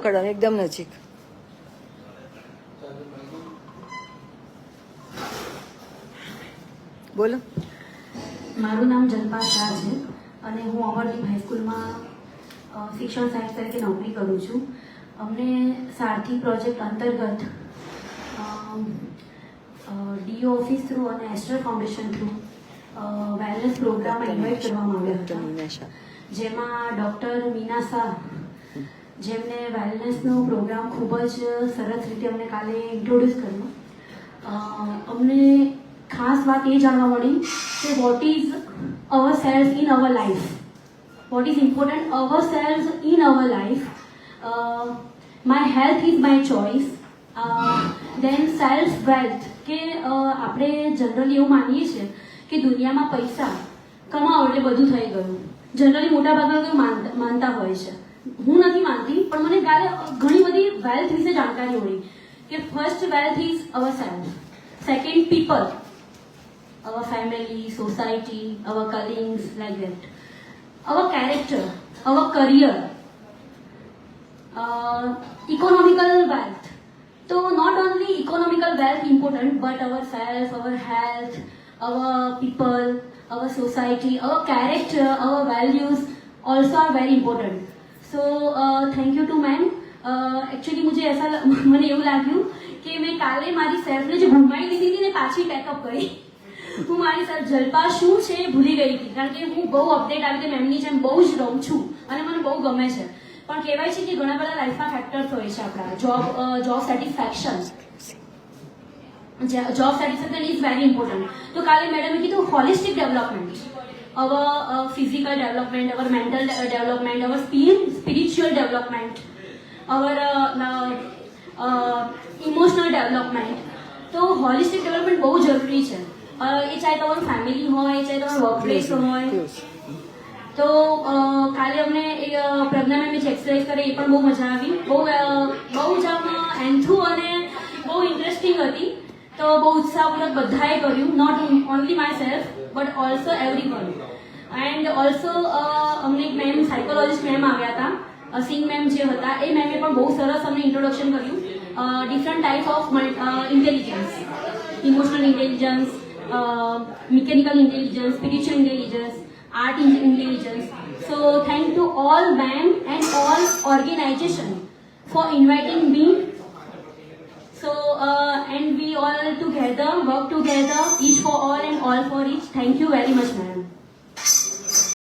કડમ એકદમ નજીક. બોલો. મારું નામ જલ્પા શાહ છે અને હું અમરદીપ હાઈસ્કૂલમાં શિક્ષણ સહાયક તરીકે નોકરી કરું છું. અમને સારથી પ્રોજેક્ટ અંતર્ગત ડીઓ ઓફિસ થ્રુ અને એસ્ટર ફાઉન્ડેશન થ્રુ વેલનેસ પ્રોગ્રામમાં ઇન્વાઇટ કરવામાં આવ્યા હતા, જેમાં ડૉક્ટર મીના શાહ, જેમને વેલનેસનો પ્રોગ્રામ ખૂબ જ સરસ રીતે અમને કાલે ઇન્ટ્રોડ્યુસ કર્યો. અમને ખાસ વાત એ જાણવા મળી કે what is our cells in our life, what is important our cells in our life. My health is my choice. Then self wealth, કે આપણે જનરલી એવું માનીએ છીએ કે દુનિયામાં પૈસા કમાવો એટલે બધું થઈ ગયું. જનરલી મોટાભાગના લોકો માનતા હોય છે. હું નથી માનતી, પણ મને કાલે ઘણી બધી વેલ્થ વિશે જાણકારી મળી કે first wealth is our self, second people, our family, society, our colleagues, like that. Our character, our career, economical wealth. So not only economical wealth important, but our self, our health, our people, our society, our character, our values also are very important. So thank you to ma'am. Actually मुझे ऐसा મને એવું લાગ્યું કે મેં કાલે મારી સેલ્ફને જે ઘુમાવી દીધી હતી ને પાછી પેકઅપ કરી. હું મારી સર જલ્પા શું છે એ ભૂલી ગઈ હતી, કારણ કે હું બહુ અપડેટ આવી રીતે મેમની જેમ બહુ જ રહું છું અને મને બહુ ગમે છે. પણ કહેવાય છે કે ઘણા બધા લાઈફમાં ફેક્ટર્સ હોય છે આપણા. Job satisfaction is very important. તો કાલે મેડમે કીધું હોલિસ્ટિક ડેવલપમેન્ટ, અવર ફિઝિકલ ડેવલપમેન્ટ, અવર મેન્ટલ ડેવલપમેન્ટ, અવર સ્પિરિચ્યુઅલ ડેવલપમેન્ટ, અવર ઇમોશનલ ડેવલપમેન્ટ. તો હોલિસ્ટિક ડેવલપમેન્ટ બહુ જરૂરી છે. એ ચાહે તમારું ફેમિલી હોય, ચાહે તમારું વર્ક પ્લેસ હોય. તો કાલે અમને પ્રજ્ઞા મેમે જે એક્સરસાઇઝ કરી એ પણ બહુ મજા આવી. બહુ જ આમ એન્થુ અને બહુ ઇન્ટરેસ્ટિંગ હતી. તો બહુ ઉત્સાહપૂર્વક બધાએ કર્યું, not only myself but also everyone. And also અમને એક મેમ, સાયકોલોજીસ્ટ મેમ આવ્યા હતા, સિંગ મેમ જે હતા, એ મેમે પણ બહુ સરસ અમને ઇન્ટ્રોડક્શન કર્યું different type of intelligence, emotional intelligence, mechanical intelligence, spiritual intelligence, art intelligence. So thank to all ma'am and all organization for inviting me. So and we all together work together, each for all and all for each. Thank you very much ma'am.